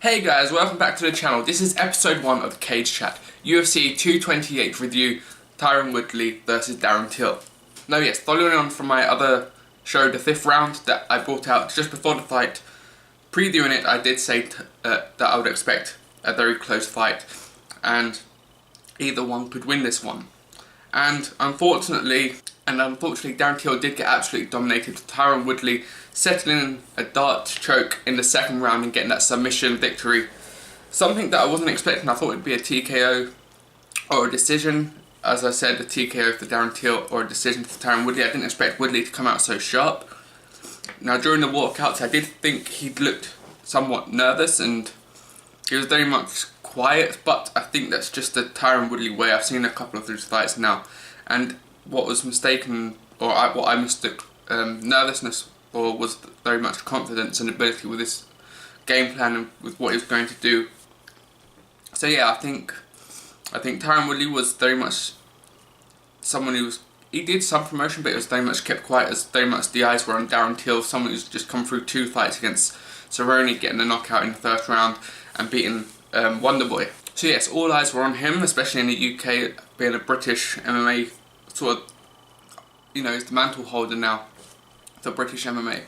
Hey guys, welcome back to the channel. This is episode 1 of the Cagechat, UFC 228 review, Tyron Woodley versus Darren Till. Now yes, following on from my other show, the 5th round, that I brought out just before the fight, previewing it, I did say that I would expect a very close fight, and either one could win this one. And unfortunately, Darren Till did get absolutely dominated. Tyron Woodley settling a dart choke in the 2nd round and getting that submission victory. Something that I wasn't expecting. I thought it would be a TKO or a decision. As I said, a TKO for Darren Till or a decision for Tyron Woodley. I didn't expect Woodley to come out so sharp. Now during the walkouts, I did think he looked somewhat nervous and he was very much quiet, but I think that's just the Tyron Woodley way. I've seen a couple of his fights now, and what was mistaken, or what I mistook nervousness for, was very much confidence and ability with his game plan and with what he was going to do. So yeah, I think Tyron Woodley was very much someone he did some promotion, but it was very much kept quiet, as very much the eyes were on Darren Till, someone who's just come through 2 fights against Cerrone, getting a knockout in the 1st round and beating Wonderboy. So yes, all eyes were on him, especially in the UK, being a British MMA sort of, he's the mantle holder now for British MMA.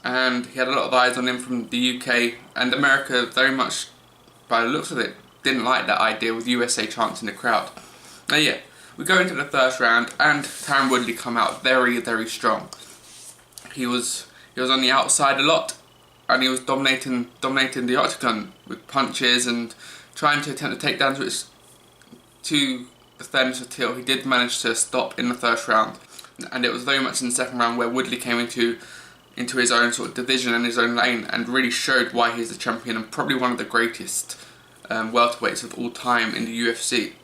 And he had a lot of eyes on him from the UK, and America very much, by the looks of it, didn't like that idea with USA chanting in the crowd. Now yeah, we go into the 1st round, and Tyron Woodley come out very, very strong. He was on the outside a lot, and he was dominating the octagon with punches and trying to attempt to takedowns, which to the fairness of Till, he did manage to stop in the 1st round. And it was very much in the 2nd round where Woodley came into his own sort of division and his own lane and really showed why he's the champion and probably one of the greatest welterweights of all time in the UFC.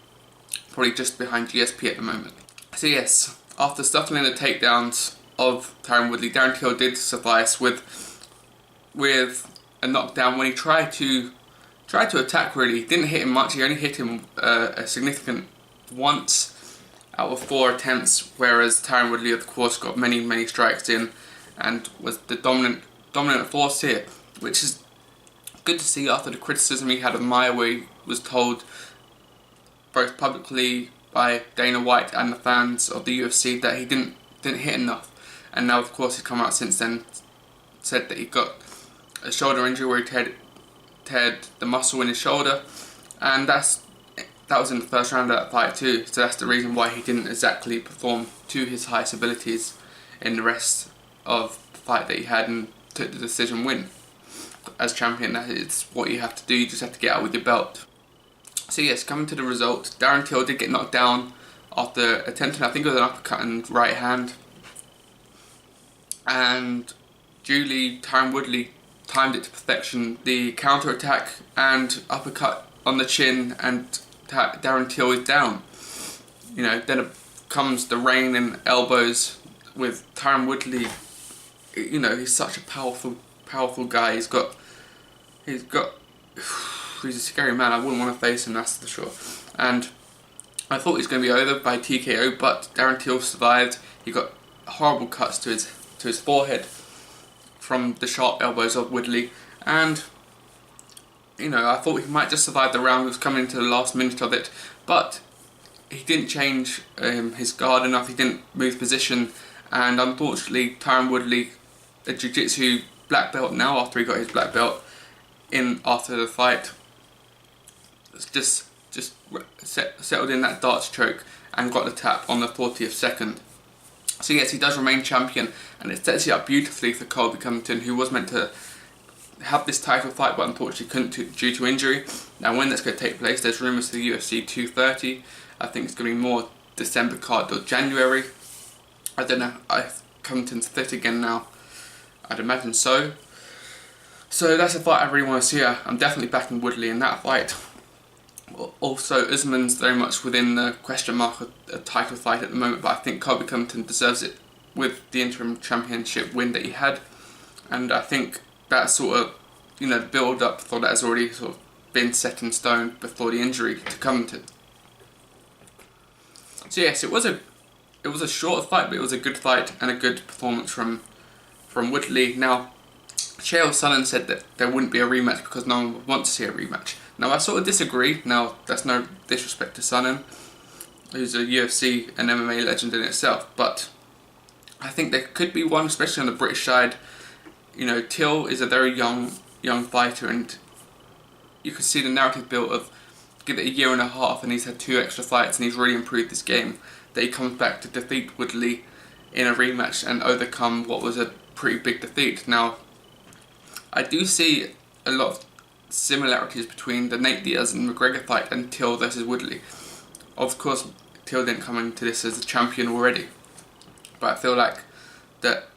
Probably just behind GSP at the moment. So yes, after stifling the takedowns of Tyron Woodley, Darren Till did suffice with a knockdown when he tried to attack. Really, he didn't hit him much. He only hit him a significant once out of 4 attempts, whereas Tyron Woodley of course got many strikes in and was the dominant force here, which is good to see after the criticism he had of Maya, where he was told both publicly by Dana White and the fans of the UFC that he didn't hit enough. And now of course he's come out since then, said that he got a shoulder injury where he teared the muscle in his shoulder, and that was in the 1st round of that fight too. So that's the reason why he didn't exactly perform to his highest abilities in the rest of the fight that he had and took the decision win. As champion, that is what you have to do. You just have to get out with your belt. So yes, coming to the result, Darren Till did get knocked down after attempting, I think it was an uppercut and right hand, and duly Tyron Woodley timed it to perfection. The counter attack and uppercut on the chin, and Darren Till is down. Then comes the rain and elbows with Tyron Woodley. He's such a powerful guy. He's a scary man. I wouldn't want to face him, that's for sure. And I thought he was going to be over by TKO, but Darren Till survived. He got horrible cuts to his forehead from the sharp elbows of Woodley, and I thought he might just survive the round. He was coming into the last minute of it, but he didn't change his guard enough. He didn't move position, and unfortunately Tyron Woodley, a jiu-jitsu black belt now after he got his black belt after the fight, just settled in that darts choke and got the tap on the 40th second. So yes, he does remain champion, and it sets it up beautifully for Colby Covington, who was meant to have this title fight but unfortunately couldn't due to injury. Now when that's going to take place, there's rumours to the UFC 230. I think it's going to be more December card or January. I don't know. Covington's fit again now. I'd imagine so. So that's a fight I really want to see. I'm definitely backing Woodley in that fight. Also, Usman's very much within the question mark of a title fight at the moment, but I think Colby Covington deserves it with the interim championship win that he had, and I think that sort of, the build up for that has already sort of been set in stone before the injury to Covington. So yes, it was a short fight, but it was a good fight and a good performance from Woodley. Now, Chael Sonnen said that there wouldn't be a rematch because no one would want to see a rematch. Now I sort of disagree. Now that's no disrespect to Sonnen, who's a UFC and MMA legend in itself, but I think there could be one, especially on the British side. You know, Till is a very young fighter, and you could see the narrative built of give it a year and a half and he's had 2 extra fights and he's really improved this game, that he comes back to defeat Woodley in a rematch and overcome what was a pretty big defeat. Now, I do see a lot of similarities between the Nate Diaz and McGregor fight and Till versus Woodley. Of course, Till didn't come into this as a champion already, but I feel like that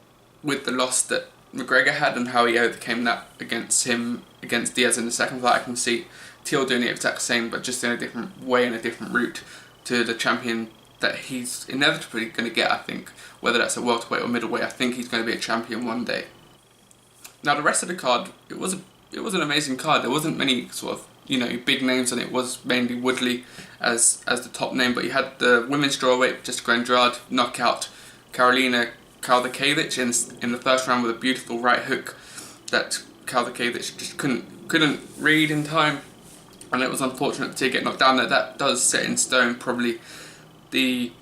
with the loss that McGregor had and how he overcame that against Diaz in the second fight, I can see Till doing the exact same, but just in a different way and a different route to the champion that he's inevitably going to get, I think. Whether that's a welterweight or middleweight, I think he's going to be a champion one day. Now the rest of the card, it was an amazing card. There wasn't many sort of, you know, big names, and it was mainly Woodley as the top name, but you had the women's strawweight, Jessica Andrade, knock out Karolina Kowalkiewicz in the first round with a beautiful right hook that Kowalkiewicz just couldn't read in time, and it was unfortunate to get knocked down. That does set in stone probably the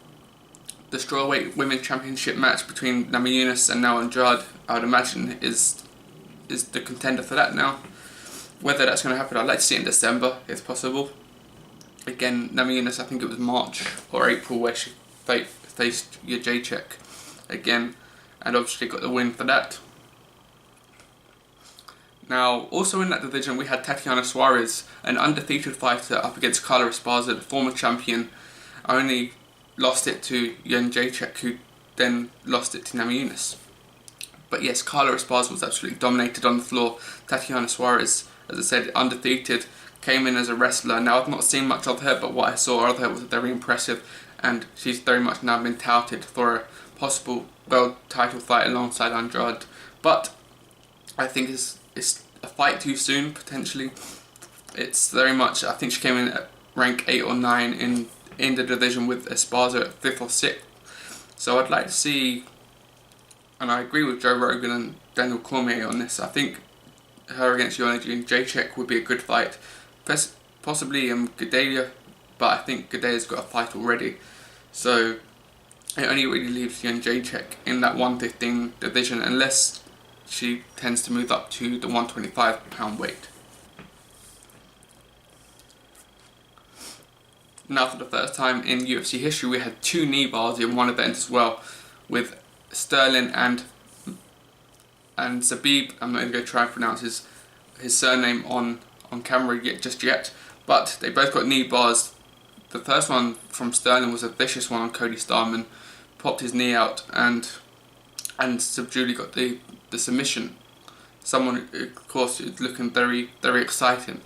strawweight women's championship match between Namajunas and now Andrade. I would imagine is the contender for that now. Whether that's going to happen, I'd like to see it in December if possible. Again, Namajunas, I think it was March or April where she faced Cagechat again, and obviously got the win for that. Now, also in that division, we had Tatiana Suarez, an undefeated fighter, up against Carla Esparza, the former champion. Only lost it to Cagechat, who then lost it to Namajunas. But yes, Carla Esparza was absolutely dominated on the floor. Tatiana Suarez, as I said, undefeated, came in as a wrestler. Now, I've not seen much of her, but what I saw of her was very impressive, and she's very much now been touted for a possible world title fight alongside Andrade. But I think it's a fight too soon, potentially. It's very much, I think she came in at rank 8 or 9 in the division with Esparza at 5th or 6th. So I'd like to see, and I agree with Joe Rogan and Daniel Cormier on this, I think her against Joanna and Jacek would be a good fight. Possibly Gadelia, but I think Gadelia's got a fight already. So it only really leaves Jacek in that 115 division unless she tends to move up to the 125 pound weight. Now, for the first time in UFC history, we had 2 knee bars in one event as well, with Sterling and Zabib. I'm not even going to try and pronounce his surname on camera just yet, but they both got knee bars. The first one from Sterling was a vicious one on Cody Starman, popped his knee out, and Julie got the submission. Someone, of course, is looking very, very exciting.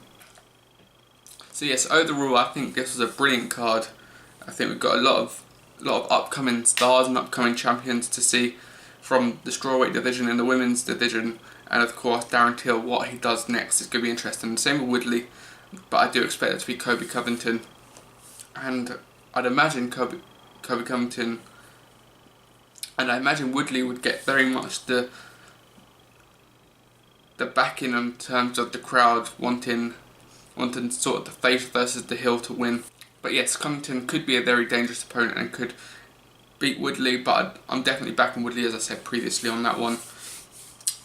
So yes, overall, I think this was a brilliant card. I think we've got a lot of upcoming stars and upcoming champions to see from the strawweight division and the women's division, and of course Darren Till, what he does next is going to be interesting. Same with Woodley, but I do expect it to be Colby Covington, and I'd imagine Colby Covington, and I imagine Woodley would get very much the backing in terms of the crowd wanting sort of the face versus the heel to win. But yes, Covington could be a very dangerous opponent and could beat Woodley, but I'm definitely backing Woodley, as I said previously on that one.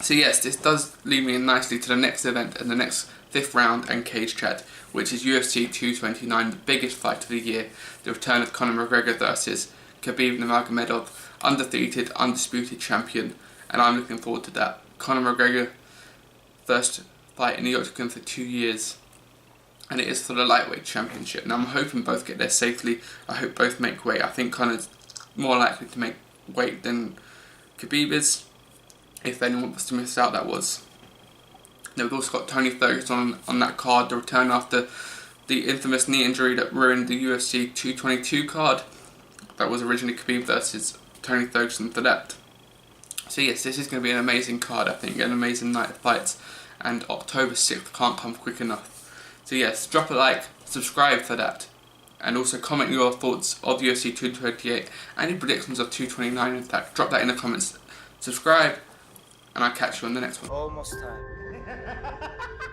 So yes, this does lead me in nicely to the next event and the next 5th round and Cagechat, which is UFC 229, the biggest fight of the year, the return of Conor McGregor versus Khabib Nurmagomedov, undefeated, undisputed champion, and I'm looking forward to that. Conor McGregor, first fight in the octagon for 2 years, and it is for the lightweight championship. Now I'm hoping both get there safely. I hope both make weight. I think Conor's more likely to make weight than Khabib is. If anyone was to miss out, that was. Now we've also got Tony Ferguson on that card, the return after the infamous knee injury that ruined the UFC 222 card. That was originally Khabib versus Tony Ferguson for that. So yes, this is going to be an amazing card, I think, an amazing night of fights, and October 6th can't come quick enough. So yes, drop a like, subscribe for that, and also comment your thoughts of UFC 228, any predictions of 229 in fact, drop that in the comments. Subscribe, and I'll catch you on the next one. Almost time.